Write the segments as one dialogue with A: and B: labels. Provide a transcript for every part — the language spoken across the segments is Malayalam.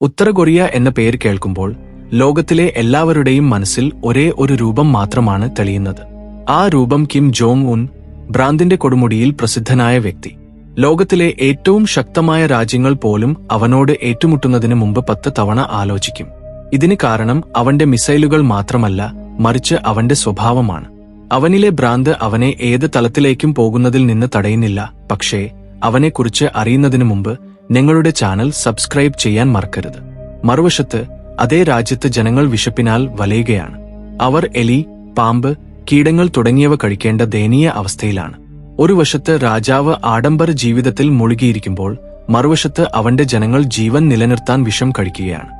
A: ഉത്തര കൊറിയ എന്ന പേര് കേൾക്കുമ്പോൾ ലോകത്തിലെ എല്ലാവരുടെയും മനസ്സിൽ ഒരേ ഒരു രൂപം മാത്രമാണ് തെളിയുന്നത്. ആ രൂപം കിം ജോങ് ഉൻ, ഭ്രാന്തിന്റെ കൊടുമുടിയിൽ പ്രസിദ്ധനായ വ്യക്തി. ലോകത്തിലെ ഏറ്റവും ശക്തമായ രാജ്യങ്ങൾ പോലും അവനോട് ഏറ്റുമുട്ടുന്നതിന് മുമ്പ് 10 തവണ ആലോചിക്കും. ഇതിന് കാരണം അവന്റെ മിസൈലുകൾ മാത്രമല്ല, മറിച്ച് അവന്റെ സ്വഭാവമാണ്. അവനിലെ ഭ്രാന്ത് അവനെ ഏത് തലത്തിലേക്കും പോകുന്നതിൽ നിന്ന് തടയുന്നില്ല. പക്ഷേ അവനെക്കുറിച്ച് അറിയുന്നതിനു മുമ്പ് ഞങ്ങളുടെ ചാനൽ സബ്സ്ക്രൈബ് ചെയ്യാൻ മറക്കരുത്. മറുവശത്ത് അതേ രാജ്യത്ത് ജനങ്ങൾ വിശപ്പിനാൽ വലയുകയാണ്. അവർ എലി, പാമ്പ്, കീടങ്ങൾ തുടങ്ങിയവ കഴിക്കേണ്ട ദയനീയ അവസ്ഥയിലാണ്. ഒരു വശത്ത് രാജാവ് ആഡംബര ജീവിതത്തിൽ മുഴുകിയിരിക്കുമ്പോൾ മറുവശത്ത് അവന്റെ ജനങ്ങൾ ജീവൻ നിലനിർത്താൻ വിഷം കഴിക്കുകയാണ്.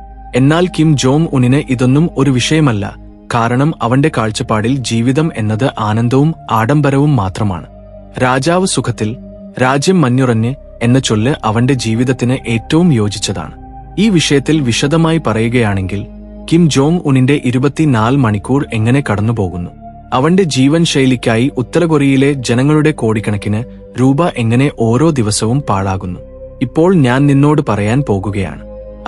A: എന്നാൽ കിം ജോങ് ഉന്നിന് ഇതൊന്നും ഒരു വിഷയമല്ല. കാരണം അവന്റെ കാഴ്ചപ്പാടിൽ ജീവിതം എന്നത് ആനന്ദവും ആഡംബരവും മാത്രമാണ്. രാജാവ് സുഖത്തിൽ, രാജ്യം മഞ്ഞുറഞ്ഞ് എന്ന ചൊല്ല് അവന്റെ ജീവിതത്തിന് ഏറ്റവും യോജിച്ചതാണ്. ഈ വിഷയത്തിൽ വിശദമായി പറയുകയാണെങ്കിൽ കിം ജോങ് ഉന്നിന്റെ 24 മണിക്കൂർ എങ്ങനെ കടന്നുപോകുന്നു, അവന്റെ ജീവൻ ശൈലിക്കായി ഉത്തര കൊറിയയിലെ ജനങ്ങളുടെ കോടിക്കണക്കിന് രൂപ എങ്ങനെ ഓരോ ദിവസവും പാഴാകുന്നു. ഇപ്പോൾ ഞാൻ നിന്നോട് പറയാൻ പോകുകയാണ്.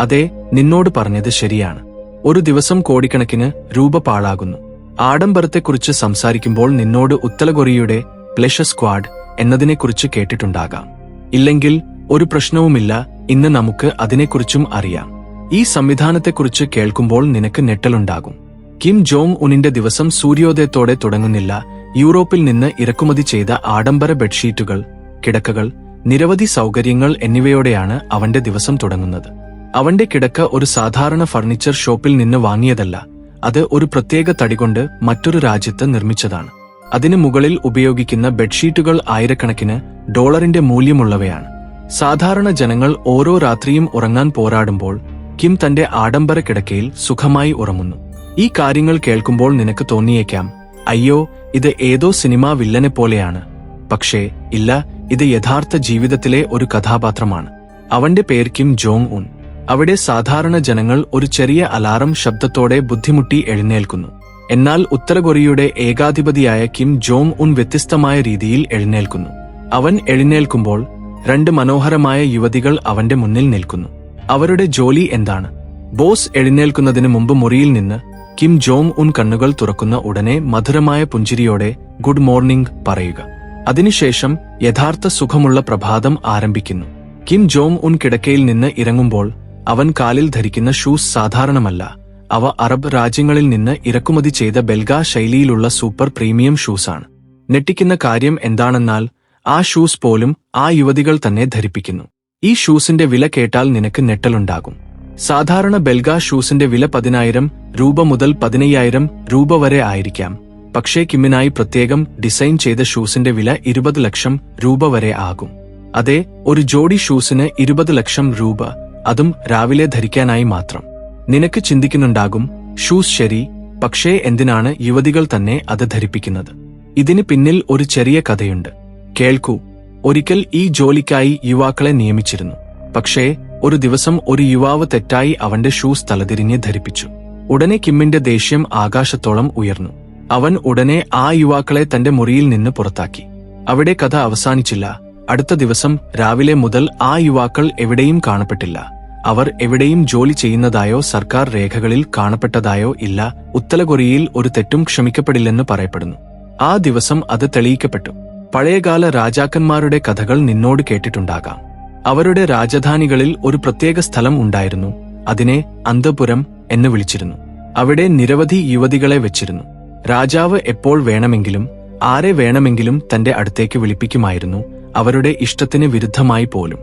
A: അതെ, നിന്നോട് പറഞ്ഞത് ശരിയാണ്. ഒരു ദിവസം കോടിക്കണക്കിന് രൂപ പാഴാകുന്നു. ആഡംബരത്തെക്കുറിച്ച് സംസാരിക്കുമ്പോൾ നിന്നോട് ഉത്തര കൊറിയയുടെ പ്ലഷർ സ്ക്വാഡ് എന്നതിനെക്കുറിച്ച് കേട്ടിട്ടുണ്ടാകാം. ഇല്ലെങ്കിൽ ഒരു പ്രശ്നവുമില്ല, ഇന്ന് നമുക്ക് അതിനെക്കുറിച്ചും അറിയാം. ഈ സംവിധാനത്തെക്കുറിച്ച് കേൾക്കുമ്പോൾ നിനക്ക് ഞെട്ടലുണ്ടാകും. കിം ജോങ് ഉന്നിന്റെ ദിവസം സൂര്യോദയത്തോടെ തുടങ്ങുന്നില്ല. യൂറോപ്പിൽ നിന്ന് ഇറക്കുമതി ചെയ്ത ആഡംബര ബെഡ്ഷീറ്റുകൾ, കിടക്കകൾ, നിരവധി സൗകര്യങ്ങൾ എന്നിവയോടെയാണ് അവന്റെ ദിവസം തുടങ്ങുന്നത്. അവന്റെ കിടക്ക ഒരു സാധാരണ ഫർണിച്ചർ ഷോപ്പിൽ നിന്ന് വാങ്ങിയതല്ല. അത് ഒരു പ്രത്യേക തടികൊണ്ട് മറ്റൊരു രാജ്യത്ത് നിർമ്മിച്ചതാണ്. അതിനു മുകളിൽ ഉപയോഗിക്കുന്ന ബെഡ്ഷീറ്റുകൾ ആയിരക്കണക്കിന് ഡോളറിന്റെ മൂല്യമുള്ളവയാണ്. സാധാരണ ജനങ്ങൾ ഓരോ രാത്രിയും ഉറങ്ങാൻ പോരാടുമ്പോൾ കിം തന്റെ ആഡംബര കിടക്കയിൽ സുഖമായി ഉറങ്ങുന്നു. ഈ കാര്യങ്ങൾ കേൾക്കുമ്പോൾ നിനക്ക് തോന്നിയേക്കാം, അയ്യോ, ഇത് ഏതോ സിനിമാ വില്ലനെ പോലെയാണ്. പക്ഷേ ഇല്ല, ഇത് യഥാർത്ഥ ജീവിതത്തിലെ ഒരു കഥാപാത്രമാണ്. അവന്റെ പേര് കിം ജോങ് ഉൻ. അവിടെ സാധാരണ ജനങ്ങൾ ഒരു ചെറിയ അലാറം ശബ്ദത്തോടെ ബുദ്ധിമുട്ടി എഴുന്നേൽക്കുന്നു. എന്നാൽ ഉത്തര കൊറിയയുടെ ഏകാധിപതിയായ കിം ജോങ് ഉൻ വ്യത്യസ്തമായ രീതിയിൽ എഴുന്നേൽക്കുന്നു. അവൻ എഴുന്നേൽക്കുമ്പോൾ 2 മനോഹരമായ യുവതികൾ അവന്റെ മുന്നിൽ നിൽക്കുന്നു. അവരുടെ ജോലി എന്താണ്? ബോസ് എഴുന്നേൽക്കുന്നതിന് മുമ്പ് മുറിയിൽ നിന്ന് കിം ജോങ് ഉൻ കണ്ണുകൾ തുറക്കുന്ന ഉടനെ മധുരമായ പുഞ്ചിരിയോടെ ഗുഡ് മോർണിംഗ് പറയുക. അതിനുശേഷം യഥാർത്ഥ സുഖമുള്ള പ്രഭാതം ആരംഭിക്കുന്നു. കിം ജോങ് ഉൻ കിടക്കയിൽ നിന്ന് ഇറങ്ങുമ്പോൾ അവൻ കാലിൽ ധരിക്കുന്ന ഷൂസ് സാധാരണമല്ല. അവ അറബ് രാജ്യങ്ങളിൽ നിന്ന് ഇറക്കുമതി ചെയ്ത ബെൽഗ ശൈലിയിലുള്ള സൂപ്പർ പ്രീമിയം ഷൂസാണ്. ഞെട്ടിക്കുന്ന കാര്യം എന്താണെന്നാൽ ആ ഷൂസ് പോലും ആ യുവതികൾ തന്നെ ധരിപ്പിക്കുന്നു. ഈ ഷൂസിന്റെ വില കേട്ടാൽ നിനക്ക് ഞെട്ടലുണ്ടാകും. സാധാരണ ബെൽഗ ഷൂസിന്റെ വില 10,000 രൂപ മുതൽ 15,000 രൂപ വരെ ആയിരിക്കാം. പക്ഷേ കിമ്മിനായി പ്രത്യേകം ഡിസൈൻ ചെയ്ത ഷൂസിന്റെ വില 20 ലക്ഷം രൂപ വരെ ആകും. അതെ, ഒരു ജോഡി ഷൂസിന് 20 ലക്ഷം രൂപ, അതും രാവിലെ ധരിക്കാനായി മാത്രം. നിനക്ക് ചിന്തിക്കുന്നുണ്ടാകും, ഷൂസ് ശരി, പക്ഷേ എന്തിനാണ് യുവതികൾ തന്നെ അത് ധരിപ്പിക്കുന്നത്? ഇതിന് പിന്നിൽ ഒരു ചെറിയ കഥയുണ്ട്. കേൾക്കൂ. ഒരിക്കൽ ഈ ജോലിക്കായി യുവാക്കളെ നിയമിച്ചിരുന്നു. പക്ഷേ ഒരു ദിവസം ഒരു യുവാവ് തെറ്റായി അവന്റെ ഷൂസ് തലതിരിഞ്ഞ് ധരിപ്പിച്ചു. ഉടനെ കിമ്മിന്റെ ദേഷ്യം ആകാശത്തോളം ഉയർന്നു. അവൻ ഉടനെ ആ യുവാക്കളെ തന്റെ മുറിയിൽ നിന്ന് പുറത്താക്കി. അവിടെ കഥ അവസാനിച്ചില്ല. അടുത്ത ദിവസം രാവിലെ മുതൽ ആ യുവാക്കൾ എവിടെയും കാണപ്പെട്ടില്ല. അവർ എവിടെയും ജോലി ചെയ്യുന്നതായോ സർക്കാർ രേഖകളിൽ കാണപ്പെട്ടതായോ ഇല്ല. ഉത്തര കൊറിയയിൽ ഒരു തെറ്റും ക്ഷമിക്കപ്പെടില്ലെന്ന് പറയപ്പെടുന്നു. ആ ദിവസം അത് തെളിയിക്കപ്പെട്ടു. പഴയകാല രാജാക്കന്മാരുടെ കഥകൾ നിന്നോട് കേട്ടിട്ടുണ്ടാകാം. അവരുടെ രാജധാനികളിൽ ഒരു പ്രത്യേക സ്ഥലം ഉണ്ടായിരുന്നു. അതിനെ അന്തപുരം എന്ന് വിളിച്ചിരുന്നു. അവിടെ നിരവധി യുവതികളെ വെച്ചിരുന്നു. രാജാവ് എപ്പോൾ വേണമെങ്കിലും ആരെ വേണമെങ്കിലും തന്റെ അടുത്തേക്ക് വിളിപ്പിക്കുമായിരുന്നു, അവരുടെ ഇഷ്ടത്തിന് വിരുദ്ധമായി പോലും.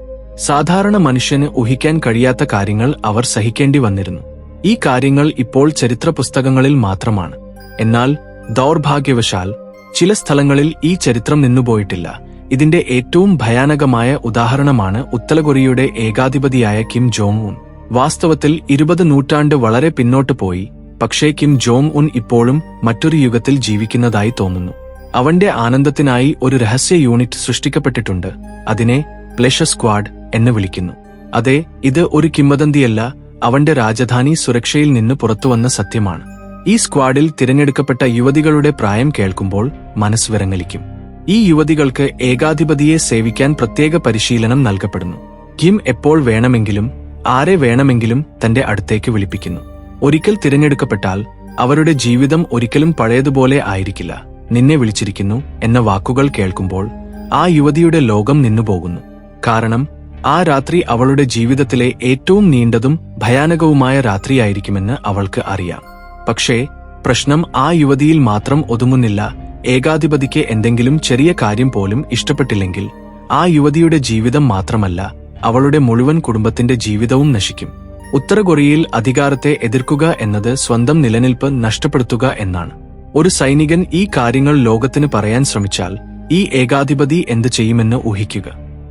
A: സാധാരണ മനുഷ്യന് ഊഹിക്കാൻ കഴിയാത്ത കാര്യങ്ങൾ അവർ സഹിക്കേണ്ടി വന്നിരുന്നു. ഈ കാര്യങ്ങൾ ഇപ്പോൾ ചരിത്ര പുസ്തകങ്ങളിൽ മാത്രമാണ്. എന്നാൽ ദൗർഭാഗ്യവശാൽ ചില സ്ഥലങ്ങളിൽ ഈ ചരിത്രം നിന്നുപോയിട്ടില്ല. ഇതിന്റെ ഏറ്റവും ഭയാനകമായ ഉദാഹരണമാണ് ഉത്തര കൊറിയയുടെ ഏകാധിപതിയായ കിം ജോങ് ഉൻ. വാസ്തവത്തിൽ 20 നൂറ്റാണ്ട് വളരെ പിന്നോട്ട് പോയി. പക്ഷേ കിം ജോങ് ഉൻ ഇപ്പോഴും മറ്റൊരു യുഗത്തിൽ ജീവിക്കുന്നതായി തോന്നുന്നു. അവന്റെ ആനന്ദത്തിനായി ഒരു രഹസ്യ യൂണിറ്റ് സൃഷ്ടിക്കപ്പെട്ടിട്ടുണ്ട്. അതിനെ പ്ലഷർ സ്ക്വാഡ് എന്ന് വിളിക്കുന്നു. അതെ, ഇത് ഒരു കിംവദന്തിയല്ല, അവന്റെ രാജധാനി സുരക്ഷയിൽ നിന്ന് പുറത്തുവന്ന സത്യമാണ്. ഈ സ്ക്വാഡിൽ തിരഞ്ഞെടുക്കപ്പെട്ട യുവതികളുടെ പ്രായം കേൾക്കുമ്പോൾ മനസ്സ് വിറങ്ങലിക്കും. ഈ യുവതികൾക്ക് ഏകാധിപതിയെ സേവിക്കാൻ പ്രത്യേക പരിശീലനം നൽകപ്പെടുന്നു. കിം എപ്പോൾ വേണമെങ്കിലും ആരെ വേണമെങ്കിലും തന്റെ അടുത്തേക്ക് വിളിപ്പിക്കുന്നു. ഒരിക്കൽ തിരഞ്ഞെടുക്കപ്പെട്ടാൽ അവരുടെ ജീവിതം ഒരിക്കലും പഴയതുപോലെ ആയിരിക്കില്ല. നിന്നെ വിളിച്ചിരിക്കുന്നു എന്ന വാക്കുകൾ കേൾക്കുമ്പോൾ ആ യുവതിയുടെ ലോകം നിന്നുപോകുന്നു. കാരണം ആ രാത്രി അവളുടെ ജീവിതത്തിലെ ഏറ്റവും നീണ്ടതും ഭയാനകവുമായ രാത്രിയായിരിക്കുമെന്ന് അവൾക്ക് അറിയാം. പക്ഷേ പ്രശ്നം ആ യുവതിയിൽ മാത്രം ഒതുങ്ങുന്നില്ല. ഏകാധിപതിക്ക് എന്തെങ്കിലും ചെറിയ കാര്യം പോലും ഇഷ്ടപ്പെട്ടില്ലെങ്കിൽ ആ യുവതിയുടെ ജീവിതം മാത്രമല്ല, അവളുടെ മുഴുവൻ കുടുംബത്തിന്റെ ജീവിതവും നശിക്കും. ഉത്തര കൊറിയയിൽ അധികാരത്തെ എതിർക്കുക എന്നത് സ്വന്തം നിലനിൽപ്പ് നഷ്ടപ്പെടുത്തുക എന്നാണ്. ഒരു സൈനികൻ ഈ കാര്യങ്ങൾ ലോകത്തിന് പറയാൻ ശ്രമിച്ചാൽ ഈ ഏകാധിപതി എന്ത് ചെയ്യുമെന്ന് ഊഹിക്കുക.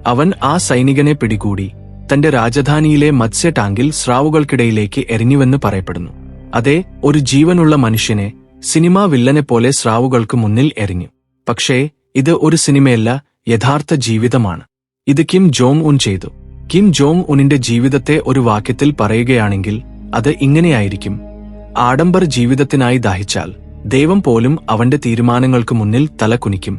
A: അവൻ ആ സൈനികനെ പിടികൂടി തന്റെ രാജധാനിയിലെ മത്സ്യ ടാങ്കിൽ സ്രാവുകൾക്കിടയിലേക്ക് എറിഞ്ഞുവെന്ന് പറയപ്പെടുന്നു. അതെ, ഒരു ജീവനുള്ള മനുഷ്യനെ സിനിമാ വില്ലനെപ്പോലെ സ്രാവുകൾക്ക് മുന്നിൽ എറിഞ്ഞു. പക്ഷേ ഇത് ഒരു സിനിമയല്ല, യഥാർത്ഥ ജീവിതമാണ്. ഇത് കിം ജോങ് ഉൻ ചെയ്തു. കിം ജോങ് ഉനിന്റെ ജീവിതത്തെ ഒരു വാക്യത്തിൽ പറയുകയാണെങ്കിൽ അത് ഇങ്ങനെയായിരിക്കും: ആഡംബര ജീവിതത്തിനായി ദാഹിച്ചാൽ ദൈവം പോലും അവന്റെ തീരുമാനങ്ങൾക്ക് മുന്നിൽ തല കുനിക്കും.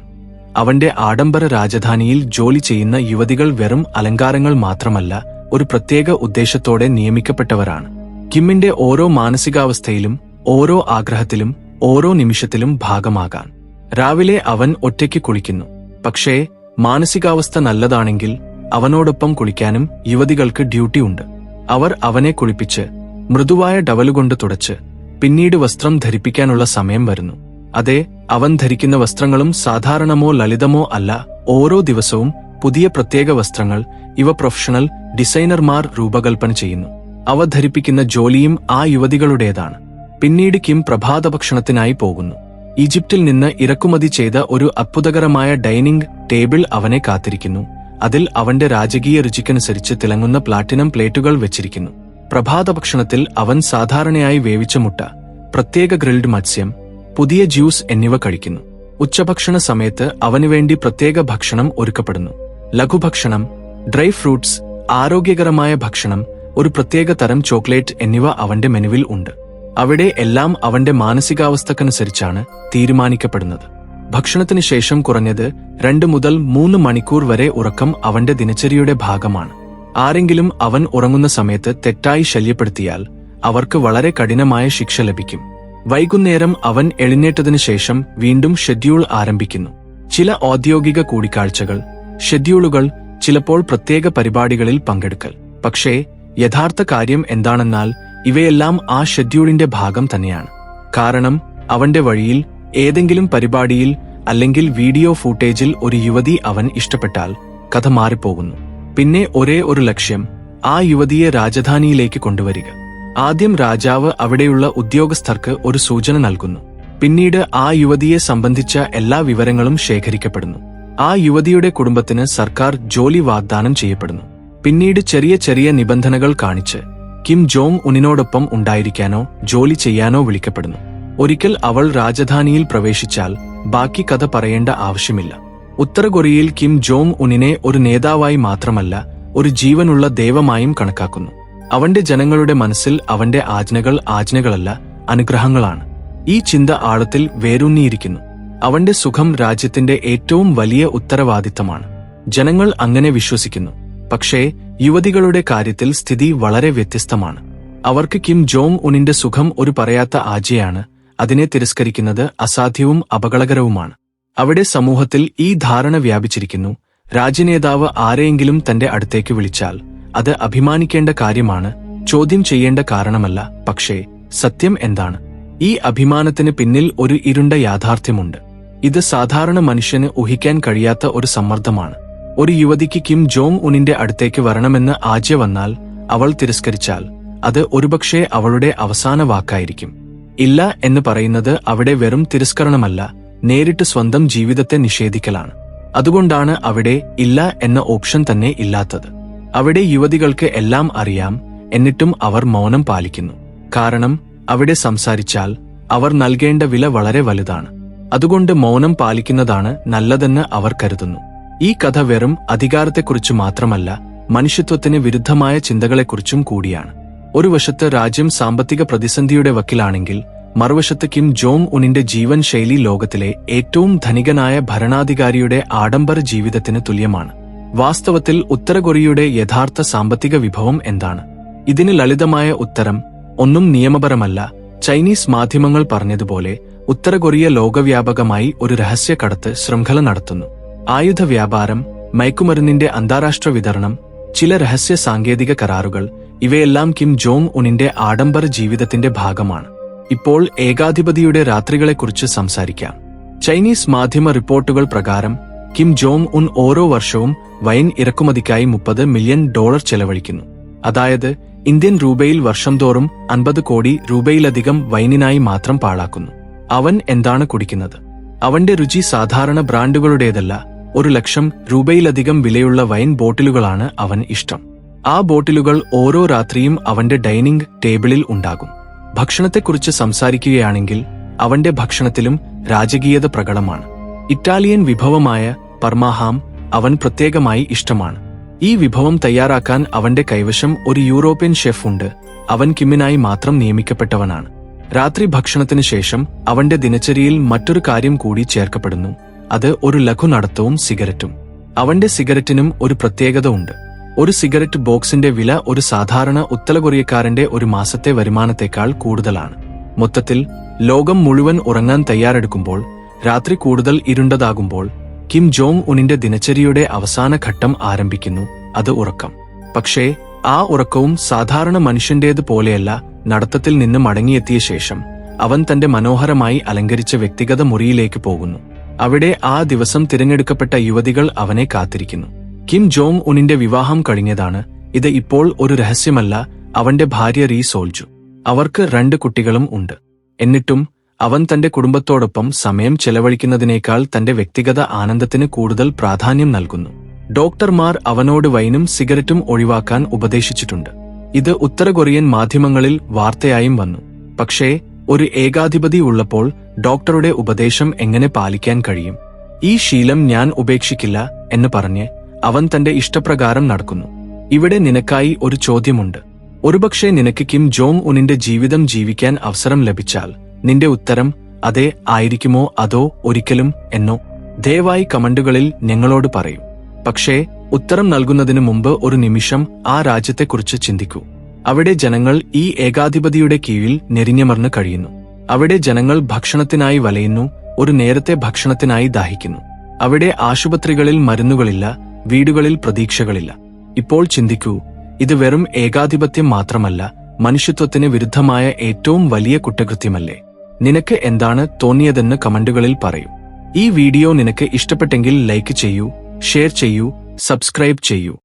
A: അവന്റെ ആഡംബര രാജധാനിയിൽ ജോലി ചെയ്യുന്ന യുവതികൾ വെറും അലങ്കാരങ്ങൾ മാത്രമല്ല, ഒരു പ്രത്യേക ഉദ്ദേശത്തോടെ നിയമിക്കപ്പെട്ടവരാണ്. കിമ്മിന്റെ ഓരോ മാനസികാവസ്ഥയിലും, ഓരോ ആഗ്രഹത്തിലും, ഓരോ നിമിഷത്തിലും ഭാഗമാകാൻ. രാവിലെ അവൻ ഒറ്റയ്ക്ക് കുളിക്കുന്നു. പക്ഷേ മാനസികാവസ്ഥ നല്ലതാണെങ്കിൽ അവനോടൊപ്പം കുളിക്കാനും യുവതികൾക്ക് ഡ്യൂട്ടി ഉണ്ട്. അവർ അവനെ കുളിപ്പിച്ച് മൃദുവായ ടവലുകൊണ്ട് തുടച്ച് പിന്നീട് വസ്ത്രം ധരിപ്പിക്കാനുള്ള സമയം വരുന്നു. അതെ, അവൻ ധരിക്കുന്ന വസ്ത്രങ്ങളും സാധാരണമോ ലളിതമോ അല്ല. ഓരോ ദിവസവും പുതിയ പ്രത്യേക വസ്ത്രങ്ങൾ ഇവ പ്രൊഫഷണൽ ഡിസൈനർമാർ രൂപകൽപ്പന ചെയ്യുന്നു. അവ ധരിപ്പിക്കുന്ന ജോലിയും ആ യുവതികളുടേതാണ്. പിന്നീട് കിം പ്രഭാതഭക്ഷണത്തിനായി പോകുന്നു. ഈജിപ്തിൽ നിന്ന് ഇറക്കുമതി ചെയ്ത ഒരു അത്ഭുതകരമായ ഡൈനിങ് ടേബിൾ അവനെ കാത്തിരിക്കുന്നു. അതിൽ അവന്റെ രാജകീയ രുചിക്കനുസരിച്ച് തിളങ്ങുന്ന പ്ലാറ്റിനം പ്ലേറ്റുകൾ വെച്ചിരിക്കുന്നു. പ്രഭാതഭക്ഷണത്തിൽ അവൻ സാധാരണയായി വേവിച്ച മുട്ട, പ്രത്യേക ഗ്രിൽഡ് മത്സ്യം, പുതിയ ജ്യൂസ് എന്നിവ കഴിക്കുന്നു. ഉച്ചഭക്ഷണ സമയത്ത് അവനുവേണ്ടി പ്രത്യേക ഭക്ഷണം ഒരുക്കപ്പെടുന്നു. ലഘുഭക്ഷണം, ഡ്രൈ ഫ്രൂട്ട്സ്, ആരോഗ്യകരമായ ഭക്ഷണം, ഒരു പ്രത്യേക തരം ചോക്ലേറ്റ് എന്നിവ അവന്റെ മെനുവിൽ ഉണ്ട്. അവിടെ എല്ലാം അവന്റെ മാനസികാവസ്ഥക്കനുസരിച്ചാണ് തീരുമാനിക്കപ്പെടുന്നത്. ഭക്ഷണത്തിന് ശേഷം കുറഞ്ഞത് 2 മുതൽ 3 മണിക്കൂർ വരെ ഉറക്കം അവന്റെ ദിനചര്യയുടെ ഭാഗമാണ്. ആരെങ്കിലും അവൻ ഉറങ്ങുന്ന സമയത്ത് തെറ്റായി ശല്യപ്പെടുത്തിയാൽ അവർക്ക് വളരെ കഠിനമായ ശിക്ഷ ലഭിക്കും. വൈകുന്നേരം അവൻ എഴുന്നേറ്റതിനു ശേഷം വീണ്ടും ഷെഡ്യൂൾ ആരംഭിക്കുന്നു. ചില ഔദ്യോഗിക കൂടിക്കാഴ്ചകൾ, ഷെഡ്യൂളുകൾ, ചിലപ്പോൾ പ്രത്യേക പരിപാടികളിൽ പങ്കെടുക്കൽ. പക്ഷേ യഥാർത്ഥ കാര്യം എന്താണെന്നാൽ ഇവയെല്ലാം ആ ഷെഡ്യൂളിന്റെ ഭാഗം തന്നെയാണ്. കാരണം അവന്റെ വഴിയിൽ ഏതെങ്കിലും പരിപാടിയിൽ അല്ലെങ്കിൽ വീഡിയോ ഫൂട്ടേജിൽ ഒരു യുവതി അവൻ ഇഷ്ടപ്പെട്ടാൽ കഥ മാറിപ്പോകുന്നു. പിന്നെ ഒരേ ഒരു ലക്ഷ്യം, ആ യുവതിയെ രാജധാനിയിലേക്ക് കൊണ്ടുവരിക. ആദ്യം രാജാവ് അവിടെയുള്ള ഉദ്യോഗസ്ഥർക്ക് ഒരു സൂചന നൽകുന്നു. പിന്നീട് ആ യുവതിയെ സംബന്ധിച്ച എല്ലാ വിവരങ്ങളും ശേഖരിക്കപ്പെടുന്നു. ആ യുവതിയുടെ കുടുംബത്തിന് സർക്കാർ ജോലി വാഗ്ദാനം ചെയ്യപ്പെടുന്നു. പിന്നീട് ചെറിയ ചെറിയ നിബന്ധനകൾ കാണിച്ച് കിം ജോങ് ഉനിനോടൊപ്പം ഉണ്ടായിരിക്കാനോ ജോലി ചെയ്യാനോ വിളിക്കപ്പെടുന്നു. ഒരിക്കൽ അവൾ രാജധാനിയിൽ പ്രവേശിച്ചാൽ ബാക്കി കഥ പറയേണ്ട ആവശ്യമില്ല. ഉത്തര കൊറിയയിൽ കിം ജോങ് ഉനിനെ ഒരു നേതാവായി മാത്രമല്ല, ഒരു ജീവനുള്ള ദൈവമായും കണക്കാക്കുന്നു. അവന്റെ ജനങ്ങളുടെ മനസ്സിൽ അവന്റെ ആജ്ഞകൾ ആജ്ഞകളല്ല, അനുഗ്രഹങ്ങളാണ്. ഈ ചിന്ത ആഴത്തിൽ വേരൂന്നിയിരിക്കുന്നു. അവന്റെ സുഖം രാജ്യത്തിന്റെ ഏറ്റവും വലിയ ഉത്തരവാദിത്തമാണ്. ജനങ്ങൾ അങ്ങനെ വിശ്വസിക്കുന്നു. പക്ഷേ യുവതികളുടെ കാര്യത്തിൽ സ്ഥിതി വളരെ വ്യത്യസ്തമാണ്. അവർക്ക് കിം ജോങ് ഉനിന്റെ സുഖം ഒരു പറയാത്ത ആജ്ഞയാണ്. അതിനെ തിരസ്കരിക്കുന്നത് അസാധ്യവും അപകടകരവുമാണ്. അവിടെ സമൂഹത്തിൽ ഈ ധാരണ വ്യാപിച്ചിരിക്കുന്നു: രാജ്യനേതാവ് ആരെയെങ്കിലും തന്റെ അടുത്തേക്ക് വിളിച്ചാൽ അത് അഭിമാനിക്കേണ്ട കാര്യമാണ്, ചോദ്യം ചെയ്യേണ്ട കാരണമല്ല. പക്ഷേ സത്യം എന്താണ്? ഈ അഭിമാനത്തിന് പിന്നിൽ ഒരു ഇരുണ്ട യാഥാർത്ഥ്യമുണ്ട്. ഇത് സാധാരണ മനുഷ്യന് ഊഹിക്കാൻ കഴിയാത്ത ഒരു സമ്മർദ്ദമാണ്. ഒരു യുവതിക്ക് കിം ജോങ് ഉനിന്റെ അടുത്തേക്ക് വരണമെന്ന് ആജ്ഞ വന്നാൽ അവൾ തിരസ്കരിച്ചാൽ അത് ഒരുപക്ഷെ അവളുടെ അവസാന വാക്കായിരിക്കും. ഇല്ല എന്ന് പറയുന്നത് അവിടെ വെറും തിരസ്കരണമല്ല, നേരിട്ട് സ്വന്തം ജീവിതത്തെ നിഷേധിക്കലാണ്. അതുകൊണ്ടാണ് അവിടെ ഇല്ല എന്ന ഓപ്ഷൻ തന്നെ ഇല്ലാത്തത്. അവിടെ യുവതികൾക്ക് എല്ലാം അറിയാം, എന്നിട്ടും അവർ മൗനം പാലിക്കുന്നു. കാരണം അവിടെ സംസാരിച്ചാൽ അവർ നൽകേണ്ട വില വളരെ വലുതാണ്. അതുകൊണ്ട് മൗനം പാലിക്കുന്നതാണ് നല്ലതെന്ന് അവർ കരുതുന്നു. ഈ കഥ വെറും അധികാരത്തെക്കുറിച്ച് മാത്രമല്ല, മനുഷ്യത്വത്തിന് വിരുദ്ധമായ ചിന്തകളെക്കുറിച്ചും കൂടിയാണ്. ഒരു വശത്ത് രാജ്യം സാമ്പത്തിക പ്രതിസന്ധിയുടെ വക്കിലാണെങ്കിൽ മറുവശത്ത് കിം ജോങ് ഉനിന്റെ ജീവൻ ശൈലി ലോകത്തിലെ ഏറ്റവും ധനികനായ ഭരണാധികാരിയുടെ ആഡംബര ജീവിതത്തിന് തുല്യമാണ്. വാസ്തവത്തിൽ ഉത്തര കൊറിയയുടെ യഥാർത്ഥ സാമ്പത്തിക വിഭവം എന്താണ്? ഇതിന് ലളിതമായ ഉത്തരം ഒന്നും നിയമപരമല്ല. ചൈനീസ് മാധ്യമങ്ങൾ പറഞ്ഞതുപോലെ ഉത്തര കൊറിയ ലോകവ്യാപകമായി ഒരു രഹസ്യ കടത്ത് ശൃംഖല നടത്തുന്നു. ആയുധ വ്യാപാരം, മയക്കുമരുന്നിന്റെ അന്താരാഷ്ട്ര വിതരണം, ചില രഹസ്യ സാങ്കേതിക കരാറുകൾ, ഇവയെല്ലാം കിം ജോങ് ഉന്നിന്റെ ആഡംബര ജീവിതത്തിന്റെ ഭാഗമാണ്. ഇപ്പോൾ ഏകാധിപതിയുടെ രാത്രികളെക്കുറിച്ച് സംസാരിക്കാം. ചൈനീസ് മാധ്യമ റിപ്പോർട്ടുകൾ പ്രകാരം കിം ജോങ് ഉൻ ഓരോ വർഷവും വൈൻ ഇറക്കുമതിക്കായി $30 മില്യൺ ചെലവഴിക്കുന്നു. അതായത് ഇന്ത്യൻ രൂപയിൽ വർഷം തോറും 50 കോടി രൂപയിലധികം വൈനിനായി മാത്രം പാഴാക്കുന്നു. അവൻ എന്താണ് കുടിക്കുന്നത്? അവന്റെ രുചി സാധാരണ ബ്രാൻഡുകളുടേതല്ല. 1 ലക്ഷം രൂപയിലധികം വിലയുള്ള വൈൻ ബോട്ടിലുകളാണ് അവൻ ഇഷ്ടം. ആ ബോട്ടിലുകൾ ഓരോ രാത്രിയും അവന്റെ ഡൈനിങ് ടേബിളിൽ ഉണ്ടാകും. ഭക്ഷണത്തെക്കുറിച്ച് സംസാരിക്കുകയാണെങ്കിൽ അവന്റെ ഭക്ഷണത്തിലും രാജകീയത പ്രകടമാണ്. ഇറ്റാലിയൻ വിഭവമായ പർമാഹാം അവൻ പ്രത്യേകമായി ഇഷ്ടമാണ്. ഈ വിഭവം തയ്യാറാക്കാൻ അവന്റെ കൈവശം ഒരു യൂറോപ്യൻ ഷെഫ് ഉണ്ട്. അവൻ കിമ്മിനായി മാത്രം നിയമിക്കപ്പെട്ടവനാണ്. രാത്രി ഭക്ഷണത്തിന് ശേഷം അവന്റെ ദിനചര്യയിൽ മറ്റൊരു കാര്യം കൂടി ചേർക്കപ്പെടുന്നു. അത് ഒരു ലഘു നടത്തവും സിഗരറ്റും. അവന്റെ സിഗരറ്റിനും ഒരു പ്രത്യേകത ഉണ്ട്. ഒരു സിഗരറ്റ് ബോക്സിന്റെ വില ഒരു സാധാരണ ഉത്തരകൊറിയക്കാരന്റെ ഒരു മാസത്തെ വരുമാനത്തേക്കാൾ കൂടുതലാണ്. മൊത്തത്തിൽ ലോകം മുഴുവൻ ഉറങ്ങാൻ തയ്യാറെടുക്കുമ്പോൾ, രാത്രി കൂടുതൽ ഇരുണ്ടതാകുമ്പോൾ കിം ജോങ് ഉന്നിന്റെ ദിനചര്യയുടെ അവസാന ഘട്ടം ആരംഭിക്കുന്നു. അത് ഉറക്കം. പക്ഷേ ആ ഉറക്കവും സാധാരണ മനുഷ്യന്റേത് പോലെയല്ല. നടത്തത്തിൽ നിന്ന് മടങ്ങിയെത്തിയ ശേഷം അവൻ തന്റെ മനോഹരമായി അലങ്കരിച്ച വ്യക്തിഗത മുറിയിലേക്ക് പോകുന്നു. അവിടെ ആ ദിവസം തിരഞ്ഞെടുക്കപ്പെട്ട യുവതികൾ അവനെ കാത്തിരിക്കുന്നു. കിം ജോങ് ഉന്നിന്റെ വിവാഹം കഴിഞ്ഞതാണ്. ഇത് ഇപ്പോൾ ഒരു രഹസ്യമല്ല. അവന്റെ ഭാര്യ റീ സോൾജു. അവർക്ക് 2 കുട്ടികളും ഉണ്ട്. എന്നിട്ടും അവൻ തന്റെ കുടുംബത്തോടൊപ്പം സമയം ചെലവഴിക്കുന്നതിനേക്കാൾ തന്റെ വ്യക്തിഗത ആനന്ദത്തിന് കൂടുതൽ പ്രാധാന്യം നൽകുന്നു. ഡോക്ടർമാർ അവനോട് വൈനും സിഗരറ്റും ഒഴിവാക്കാൻ ഉപദേശിച്ചിട്ടുണ്ട്. ഇത് ഉത്തര കൊറിയൻ മാധ്യമങ്ങളിൽ വാർത്തയായും വന്നു. പക്ഷേ ഒരു ഏകാധിപതി ഉള്ളപ്പോൾ ഡോക്ടറുടെ ഉപദേശം എങ്ങനെ പാലിക്കാൻ കഴിയും? ഈ ശീലം ഞാൻ ഉപേക്ഷിക്കില്ല എന്ന് പറഞ്ഞ് അവൻ തന്റെ ഇഷ്ടപ്രകാരം നടക്കുന്നു. ഇവിടെ നിനക്കായി ഒരു ചോദ്യമുണ്ട്. ഒരുപക്ഷെ നിനക്ക് കിം ജോങ് ഉന്നിന്റെ ജീവിതം ജീവിക്കാൻ അവസരം ലഭിച്ചാൽ നിന്റെ ഉത്തരം അതെ ആയിരിക്കുമോ അതോ ഒരിക്കലും എന്നോ? ദയവായി കമന്റുകളിൽ ഞങ്ങളോട് പറയൂ. പക്ഷേ ഉത്തരം നൽകുന്നതിനു മുമ്പ് ഒരു നിമിഷം ആ രാജ്യത്തെക്കുറിച്ച് ചിന്തിക്കൂ. അവിടെ ജനങ്ങൾ ഈ ഏകാധിപതിയുടെ കീഴിൽ ഞെരിഞ്ഞമർന്ന് കഴിയുന്നു. അവിടെ ജനങ്ങൾ ഭക്ഷണത്തിനായി വലയുന്നു, ഒരു നേരത്തെ ഭക്ഷണത്തിനായി ദാഹിക്കുന്നു. അവിടെ ആശുപത്രികളിൽ മരുന്നുകളില്ല, വീടുകളിൽ പ്രതീക്ഷകളില്ല. ഇപ്പോൾ ചിന്തിക്കൂ, ഇത് വെറും ഏകാധിപത്യം മാത്രമല്ല, മനുഷ്യത്വത്തിന് വിരുദ്ധമായ ഏറ്റവും വലിയ കുറ്റകൃത്യമല്ലേ? നിനക്ക് എന്താണ് തോന്നിയതെന്ന് കമന്റുകളിൽ പറയൂ. ഈ വീഡിയോ നിനക്ക് ഇഷ്ടപ്പെട്ടെങ്കിൽ ലൈക്ക് ചെയ്യൂ, ഷെയർ ചെയ്യൂ, സബ്സ്ക്രൈബ് ചെയ്യൂ.